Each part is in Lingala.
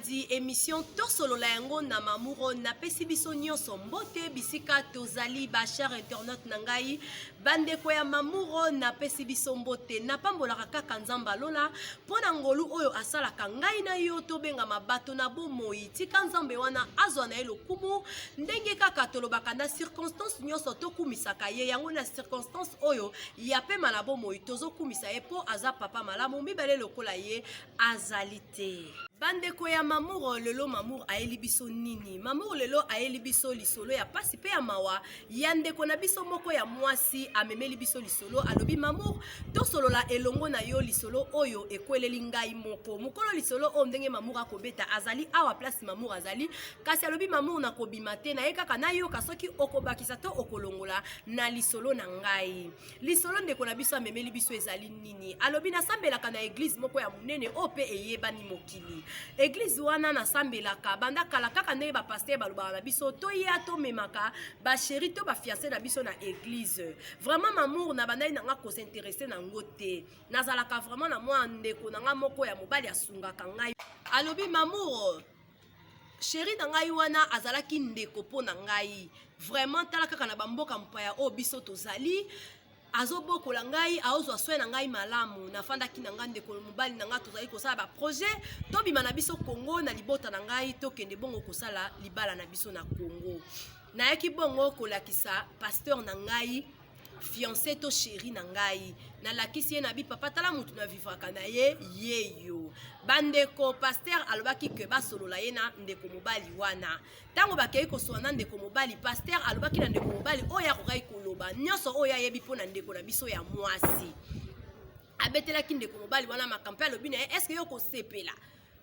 boyebandi émission tosolola yango na mamuro na pesi biso nyonso mbote bisika tozali ba cher internet na ngai bandeko ya mamuro na pesi biso mbote na pambolaka kaka nzamba lola pona ngolu oyo asalaka ngai na yo tobenga mabato na bomoi tika nzambe wana azwa na elokumu ndenge kaka tolobaka na circonstance nyonso tokumisaka ye yango na circonstance oyo ya pema na bomoi tozokumisa ye po aza papa malamu mibale lokola ye azalite. Bandeko ya mamuro lelo mamuro aeli biso nini mamuro lelo aeli biso lisolo ya pasi pe ya mawa ya ndeko na biso moko ya mwasi amemeli biso lisolo alobi mamuro tosolola elongo na yo lisolo oyo ekweleli ngai moko mokolo lisolo o ndenge mamuro akobeta azali awa place mamuro azali kasi alobi mamuro na kobima te na ye kaka na yo kasoki okobakisa to okolongola na lisolo na ngai lisolo ndeko na biso amemeli biso ezali nini alobi nasambelaka na eglise moko ya munene o pe eyebani mokili Église wana na sambelaka banda kala kaka ndenge ba pasteur balobaka na biso to ya to memaka ba chéri to ba fiancé na biso na église vraiment mamour na bandai nanga ko s'intéresser na ngote nazalaka vraiment na mwa ndeko nanga moko ya mobali asungaka ngai alobi mamour chéri na ngai wana azalaki ndeko po na ngai vraiment tala kaka na bamboka mpaya o biso tozali azobokola ngai aozwa soin na ngai malamu nafandaki na ngai ndeko mobali na ngai tozali kosala ba projet tobima na biso Congo na libota na ngai tokende bongo kosala libala na biso na Congo nayaki bongo kolakisa pasteur na ngai fiancé to chéri na ngai na lakisi ye na bi papa tala mutu na vivaka na ye yeyo bandeko pasteur alobaki ke basolola ye na ndeko mobali wana tango bakei kosola na ndeko mobali pasteur alobaki na ndeko mobali oyo akokai koloba nyonso oyo ayebi mpo na ndeko na biso ya mwasi abetelaki ndeko mobali wana makambo alobi na ye eske yo kosepela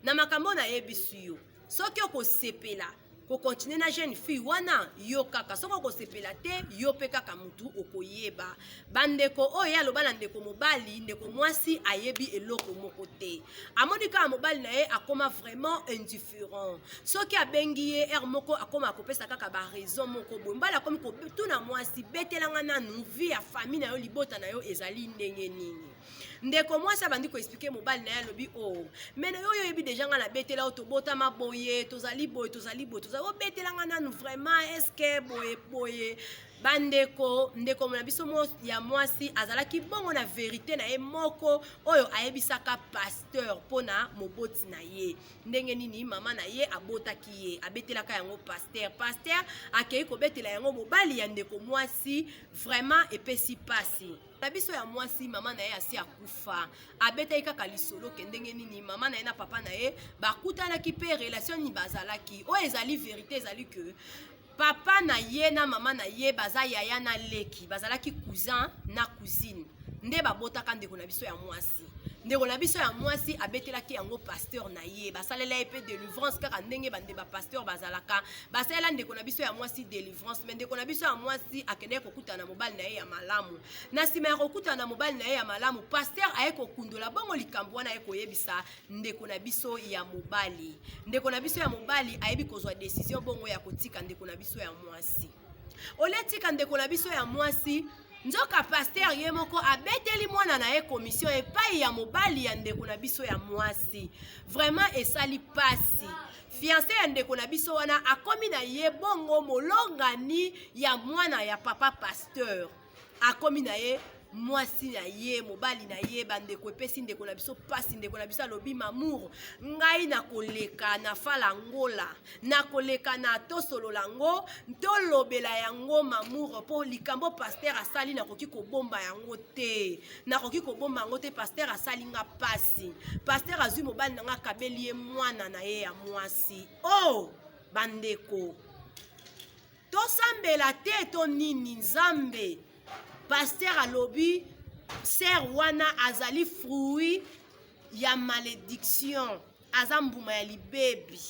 na makambo na yebisu yo soki okosepela ko continuer na jeune fille wana yo kaka soko ko sepela te yo pe kaka mutu okoyeba bandeko oyo aloba na ndeko mobali ndeko mwasi ayebi eloko moko te amoni ka mobali na ye akoma vraiment indifférent soki abengi ye moko akoma akopesa kaka ba raison moko bombala komi ko tuna mwasi betelanga nanu vie ya famille na yo libota na yo ezali ndenge nini ndeko mwasi abandi ko expliquer mobali na ye alobi oh mais yo yebi déjà nga na betela otobota maboye tozali boye o betelanga nanu vraiment est-ce que boye bandeko ndeko na biso ya mwasi azalaki bongo na vérité na ye moko oyo ayebisaka pasteur pona moboti na ye ndenge nini mama na ye abotaki ye abetelaka yango pasteur akei kobetela yango mobali ya ndeko mwasi vraiment epesi pasi na biso ya mwasi mama na ye asi akufa abetaki kaka lisolo ke ndenge nini mama na ye na papa na ye bakutanaki pe relation ni bazalaki oyo ezali vérité ezali que papa na ye na mama na ye baza yaya na leki bazalaki cousin na cousine nde babotaka ndeko na biso ya mwasi ndeko na biso ya mwasi abetelaki yango pasteur na ye basalela ye pe délivrance kaka ndenge bande ba pasteur bazalaka basalela ndeko na biso ya mwasi délivrance mais ndeko na biso ya mwasi akende kokutana na mobali na ye ya malamu na sima ya kokutana na mobali na ye ya malamu pasteur aye kokundola bongo likambo wana ye koyebisa ndeko na biso ya mobali ndeko na biso ya mobali ayebi kozwa décision bongo ya kotika ndeko na biso ya mwasi oletika ndeko na biso ya mwasi nzoka pasteur ye moko abeteli mwana na ye commission epai ya mobali ya ndeko na biso ya mwasi vraiment esali pasi fiancé ya ndeko na biso wana akomi na ye bongo molongani ya mwana ya papa pasteur akomi na ye mwasi na ye mobali na ye bandeko epesi ndeko na biso pasi ndeko na biso alobi mamour ngai na koleka na fala ngola na koleka na tosolola ngo tolobela yango mamour po likambo pasteur asali nakoki kobomba yango te nakoki kobomba yango te pasteur asali nga pasi pasteur azwi mobali na nga kabeli ye mwana na ye ya mwasi oh bandeko tosambela te to nini nzambe pasteur alobi ser wana azali fruit ya malédiction azambuma ya libebi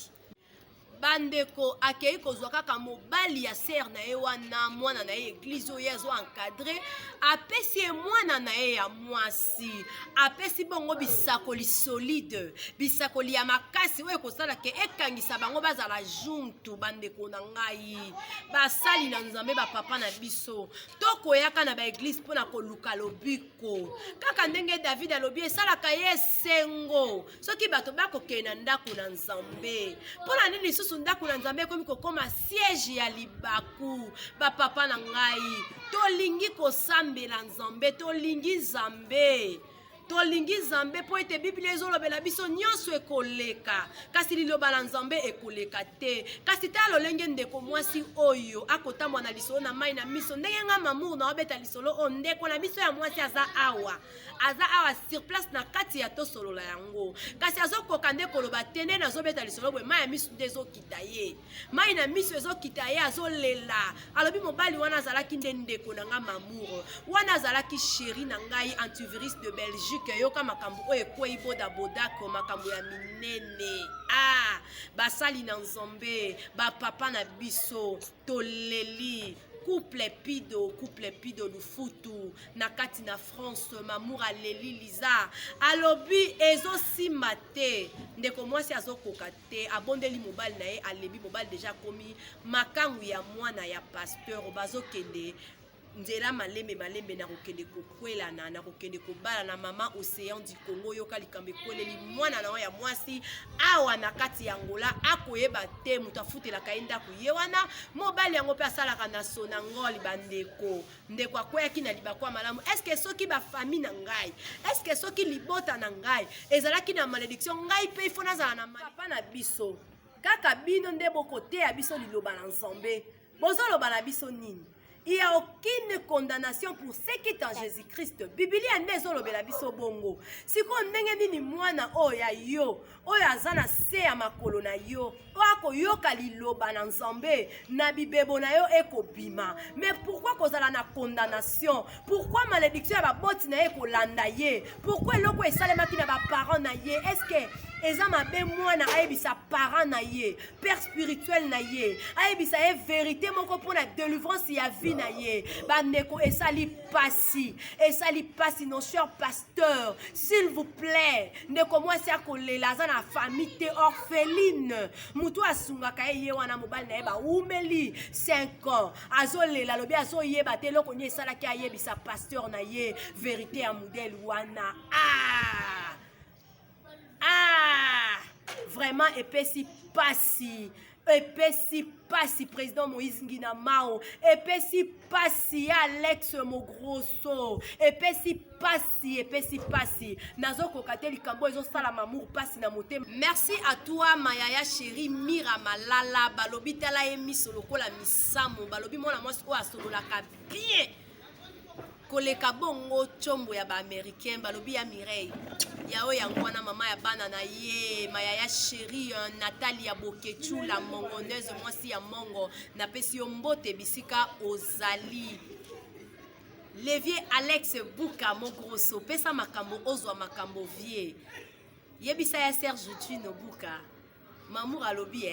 bandeko akei kozwa kaka mobali ya ser na ye wana mwana na ye église oyo azo encadre apesi ye mwana na ye ya mwasi apesi bongo bisakoli solide bisakoli ya makasi oyo kosala ke ekangisa bango bazala juntu bandeko na ngai basali na nzambe bapapa na biso tokoyaka na baeglise mpona koluka lobiko kaka ndenge David alobi esalaka ye sengo soki bato bakokende na ndako na nzambe mpona nini lisusu ndako na nzambe ekomi kokoma siège ya libaku bapapa na ngai tolingi kosambela nzambe tolingi nzambe po ete biblia ezolobela biso nyonso ekoleka kasi liloba na nzambe ekoleka te kasi tala lolenge ndeko mwasi oyo akotambwa na lisolo na mai na miso ndenge nga mamour na obeta lisolo o ndeko na biso ya mwasi aza awa sur place na kati ya tosolola yango kasi azokoka nde koloba te nde nazobeta lisolo boye mai ya miso nde ezokita ye mai na miso ezokita ye azolela alobi mobali wana azalaki nde ndeko na nga mamour wana azalaki chéri na ngai antivirus de Belgique yoka makambo oyo ekwei bodabodako makambo ya minene basali na nzambe bapapa na biso toleli couple pido lufutu na kati na France mamour aleli liza alobi ezosima te ndeko mwasi azokoka te abondeli mobali na ye alebi mobali deja komi makangu ya mwana ya pasteur bazokende nzela malembe na kokende kokwelana na kokende kobala na mama océan du Congo yoka likambe kweleli mwana na ya mwasi awa na kati ya Angola akoyeba te mutu afutelaka ye ndako ye wana mobali yango mpe asalaka na sonangoli bandeko ndeko akweyaki na libakwa malamu eske soki bafami na ngai eske soki libota na ngai ezalaki na malédiction ngai mpe ifo nazala na papa na biso kaka bino nde bokoteya biso liloba na nzambe bozoloba na biso nini? Il n'y a aucune condamnation pour ceux qui sont en Jésus-Christ. Biblia nezolobela biso bongo. Siko ndenge nini mwana oya yo, oya azana se ya makolo na yo, ako yoka liloba na nzambe, na bibebo na yo ekobima. Mais pourquoi kozala na condamnation? Pourquoi malédiction ya baboti na ye kolanda ye? Pourquoi eloko esalemaki na ba parents na ye? Est-ce que eza mabe mwana ayebisa parent na ye, père spirituel na ye, ayebisa ye vérité moko pona délivrance ya vie na ye. Bandeko esali pasi nos chers pasteurs, s'il vous plaît, ndeko mwasi akolela aza na famille orpheline, mutu asungaka ye wana mobali na ye ba umeli 5 ans, azolela lobi azoyeba te loko nye esalaki ayebisa pasteur na ye vérité ya modèle wana. Vraiment epesi pasi président Moïse Ngina Mao, epesi pasi Alex Mogrosso, epesi pasi nazoko kateli kambo ezo sala mamour pasi na mote. Merci à toi Mayaya chérie Mira Malala balobi tala emiso lokola misamo balobi mona mwasi o asololaka bien koleka bongo chombo ya ba américain balobi ya Mireille yao yangwana mama ya bana na ye Mayaya chérie Nathalie Bokechu la mongoneuse mwasi ya mongo na pesi mbote bisika ozali Levier Alex Buka Mogrosso pesa makambo ozwa makambo vie yebisa ya Serge Twino Buka mamour alobi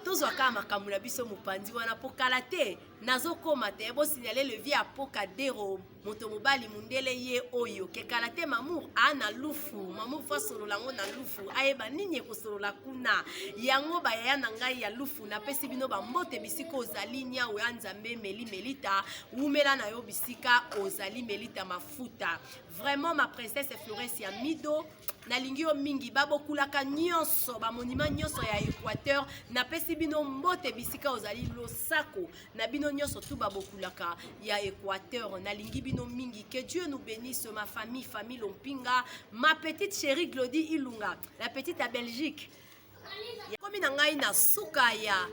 tozwa kaka makambo na biso mopandi wana pokala te nazokoma te bosignale Levier apokadero moto mobali mundele ye oyo kekala te mamour ana lufu mamour fa solola ngo na lufu ayeba nini ekosolola kuna yango bayaya na ngai ya lufu na pesi bino bambote bisika ozali nya we anzambe melita umela na yo bisika ozali melita mafuta vraiment ma princesse Florence ya Mido nalingi yo mingi babokulaka nyonso ba monument nyonso ya Équateur na pesi bino mbote bisika ozali losako na bino nyonso tu babokulaka ya Équateur nalingi bino mingi. Que Dieu nous bénisse, ma famille Lompinga, ma petite chérie Glody Ilunga, la petite à Belgique. Comme nangai na sukaya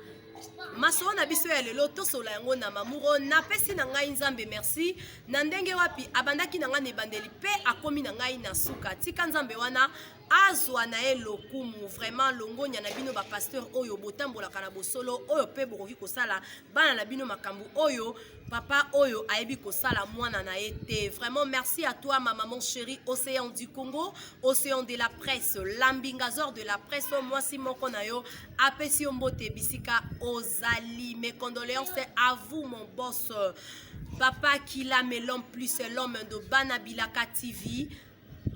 maso na biso ya lelo tosola yango na mamuro na pesi na ngai nzambe merci na ndenge wapi abandaki na ngai ne bandeli pe akomi na ngai na suka tika nzambe wana azwa na ye lokumu vraiment longonya na bino ba pasteur oyo botambola kana bosolo oyo pe bokoki kosala bana na bino makambu oyo papa oyo ayebi kosala mwana na ye te. Vraiment merci à toi ma maman chérie Océan du Congo, Océan de la presse, l'ambingazor de la presse, moi si moko na yo apesi mbote bisika ozali. Mes condoléances à vous mon boss papa Kila Melon plus l'homme de Banabilaka TV.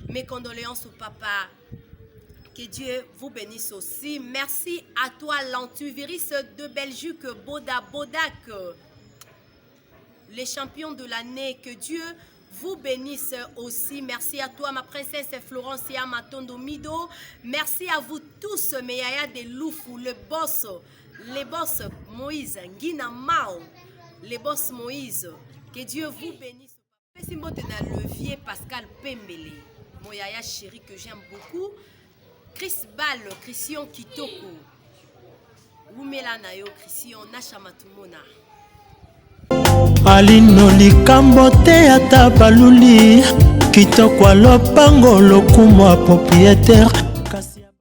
Mes condoléances au papa. Que Dieu vous bénisse aussi. Merci à toi, l'antivirus de Belgique, Boda Bodak, les champions de l'année. Que Dieu vous bénisse aussi. Merci à toi, ma princesse Florencia Matondo Mido. Merci à vous tous, Meyaya de Loufou, le boss, les boss Moïse, Ngina Mao, les boss Moïse. Que Dieu vous bénisse. Merci à Levier Pascal Pembele, mon yaya chéri que j'aime beaucoup. Chris Ball, Christian Kitoko, Wumela Nayo, Christian Nachamatumona. Alino likambo te ata baluli kitoko lopango lokumu propriétaire